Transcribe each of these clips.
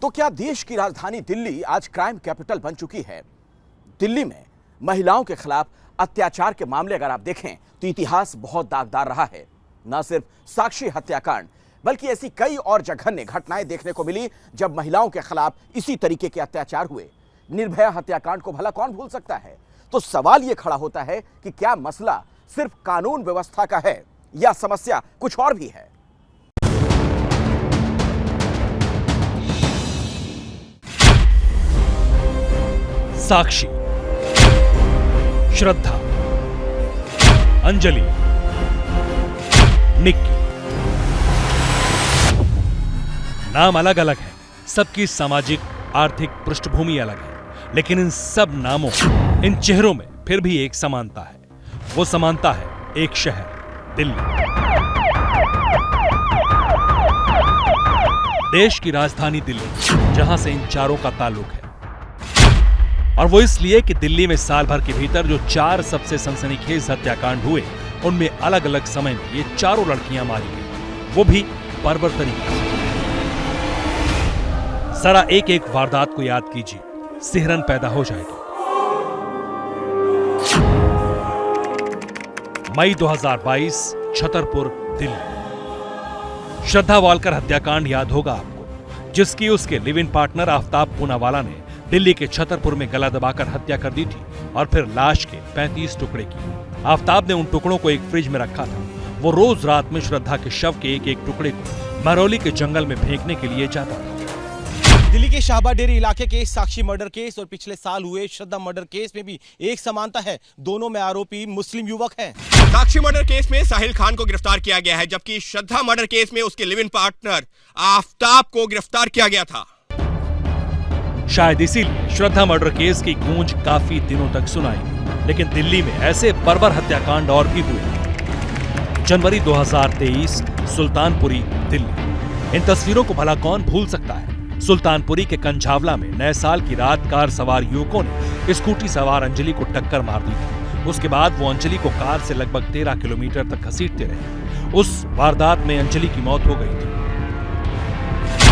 तो क्या देश की राजधानी दिल्ली आज क्राइम कैपिटल बन चुकी है? दिल्ली में महिलाओं के खिलाफ अत्याचार के मामले अगर आप देखें तो इतिहास बहुत दागदार रहा है। न सिर्फ साक्षी हत्याकांड बल्कि ऐसी कई और जघन्य घटनाएं देखने को मिली जब महिलाओं के खिलाफ इसी तरीके के अत्याचार हुए। निर्भया हत्याकांड को भला कौन भूल सकता है? तो सवाल यह खड़ा होता है कि क्या मसला सिर्फ कानून व्यवस्था का है या समस्या कुछ और भी है? साक्षी, श्रद्धा, अंजलि, निक्की, नाम अलग अलग है, सबकी सामाजिक आर्थिक पृष्ठभूमि अलग है, लेकिन इन सब नामों, इन चेहरों में फिर भी एक समानता है। वो समानता है एक शहर, दिल्ली। देश की राजधानी दिल्ली, जहां से इन चारों का ताल्लुक है। और वो इसलिए कि दिल्ली में साल भर के भीतर जो 4 सबसे सनसनीखेज हत्याकांड हुए, उनमें अलग अलग समय में ये चारों लड़कियां मारी गई, वो भी बर्बर तरीके से। जरा एक एक वारदात को याद कीजिए, सिहरन पैदा हो जाएगी। मई 2022, छतरपुर, दिल्ली। श्रद्धा वालकर हत्याकांड याद होगा आपको, जिसकी उसके live in partner Aftab Poonawalla ने दिल्ली के छतरपुर में गला दबाकर हत्या कर दी थी और फिर लाश के 35 टुकड़े किए। आफ्ताब ने उन टुकड़ों को एक फ्रिज में रखा था। वो रोज रात में श्रद्धा के शव के एक एक टुकड़े को महरौली के जंगल में फेंकने के लिए जाता था। दिल्ली के शाहबाद डेरी इलाके के साक्षी मर्डर केस और पिछले साल हुए श्रद्धा मर्डर केस में भी एक समानता है, दोनों में आरोपी मुस्लिम युवक हैं। साक्षी मर्डर केस में साहिल खान को गिरफ्तार किया गया है, जबकि श्रद्धा मर्डर केस में उसके लिव इन पार्टनर आफ्ताब को गिरफ्तार किया गया था। शायद इसीलिए श्रद्धा मर्डर केस की गूंज काफी दिनों तक सुनाई, लेकिन दिल्ली में ऐसे बर्बर हत्याकांड और भी हुए। जनवरी 2023, सुल्तानपुरी, दिल्ली। इन तस्वीरों को भला कौन भूल सकता है? सुल्तानपुरी के कंझावला में नए साल की रात कार सवार युवकों ने स्कूटी सवार अंजलि को टक्कर मार दी थी। उसके बाद वो अंजलि को कार से लगभग 13 किलोमीटर तक घसीटते रहे। उस वारदात में अंजलि की मौत हो गई थी।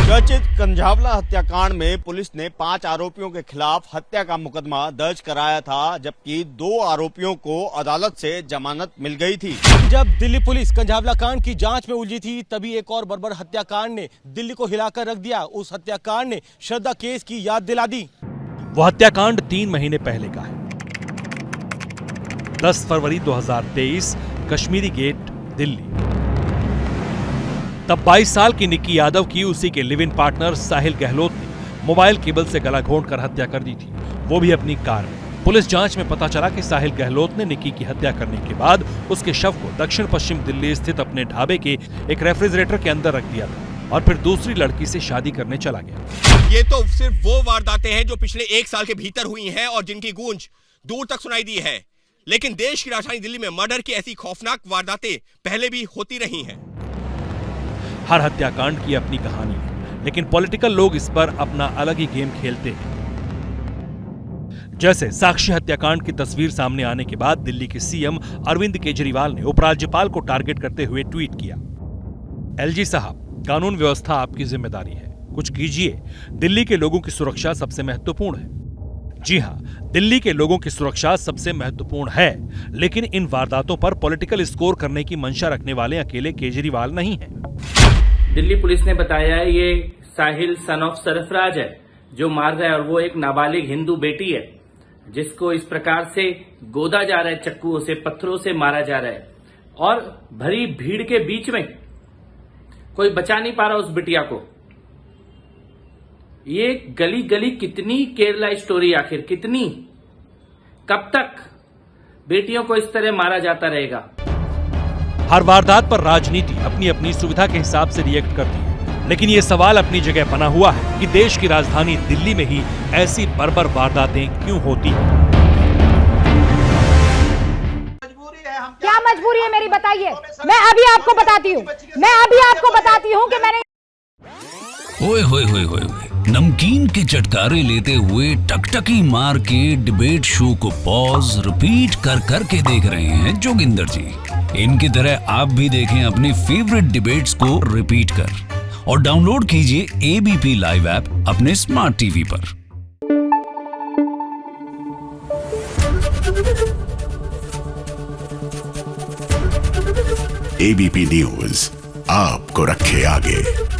चर्चित कंझावला हत्याकांड में पुलिस ने 5 आरोपियों के खिलाफ हत्या का मुकदमा दर्ज कराया था, जबकि 2 आरोपियों को अदालत से जमानत मिल गई थी। जब दिल्ली पुलिस कंझावला कांड की जांच में उलझी थी, तभी एक और बर्बर हत्याकांड ने दिल्ली को हिलाकर रख दिया। उस हत्याकांड ने श्रद्धा केस की याद दिला दी। वो हत्याकांड 3 महीने पहले का है। 10 फरवरी 2023, कश्मीरी गेट, दिल्ली। तब 22 साल की निक्की यादव की उसी के लिव इन पार्टनर साहिल गहलोत ने मोबाइल केबल से गला घोंटकर हत्या कर दी थी, वो भी अपनी कार में। पुलिस जांच में पता चला कि साहिल गहलोत ने निक्की की हत्या करने के बाद उसके शव को दक्षिण पश्चिम दिल्ली स्थित अपने ढाबे के एक रेफ्रिजरेटर के अंदर रख दिया था और फिर दूसरी लड़की से शादी करने चला गया। ये तो सिर्फ वो वारदातें हैं जो पिछले 1 साल के भीतर हुई हैं और जिनकी गूंज दूर तक सुनाई दी है, लेकिन देश की राजधानी दिल्ली में मर्डर की ऐसी खौफनाक वारदातें पहले भी होती रही हैं। हर हत्याकांड की अपनी कहानी है, लेकिन पॉलिटिकल लोग इस पर अपना अलग ही गेम खेलते हैं। जैसे साक्षी हत्याकांड की तस्वीर सामने आने के बाद दिल्ली के सीएम अरविंद केजरीवाल ने उपराज्यपाल को टारगेट करते हुए ट्वीट किया, एलजी साहब, कानून व्यवस्था आपकी जिम्मेदारी है, कुछ कीजिए। दिल्ली के लोगों की सुरक्षा सबसे महत्वपूर्ण है। जी हां, दिल्ली के लोगों की सुरक्षा सबसे महत्वपूर्ण है, लेकिन इन वारदातों पर पॉलिटिकल स्कोर करने की मंशा रखने वाले अकेले केजरीवाल नहीं हैं। दिल्ली पुलिस ने बताया है ये साहिल सन ऑफ सरफराज है जो मार गया, और वो एक नाबालिग हिंदू बेटी है जिसको इस प्रकार से गोदा जा रहा है, चक्कुओं से, पत्थरों से मारा जा रहा है, और भरी भीड़ के बीच में कोई बचा नहीं पा रहा उस बिटिया को। ये गली गली कितनी केरला स्टोरी, आखिर कितनी, कब तक बेटियों को इस तरह मारा जाता रहेगा? हर वारदात पर राजनीति अपनी अपनी सुविधा के हिसाब से रिएक्ट करती है, लेकिन ये सवाल अपनी जगह बना हुआ है कि देश की राजधानी दिल्ली में ही ऐसी बर्बर वारदातें क्यों होती हैं? क्या मजबूरी है मेरी, बताइए। मैं अभी आपको बताती हूँ कि मैंने ओए होए होए होए, नमकीन के चटकारे लेते हुए टकटकी मार के डिबेट शो को पॉज रिपीट कर करके देख रहे हैं जोगिंदर जी। इनकी तरह आप भी देखें अपनी फेवरेट डिबेट्स को रिपीट कर, और डाउनलोड कीजिए एबीपी लाइव ऐप अपने स्मार्ट टीवी पर। एबीपी न्यूज आपको रखे आगे।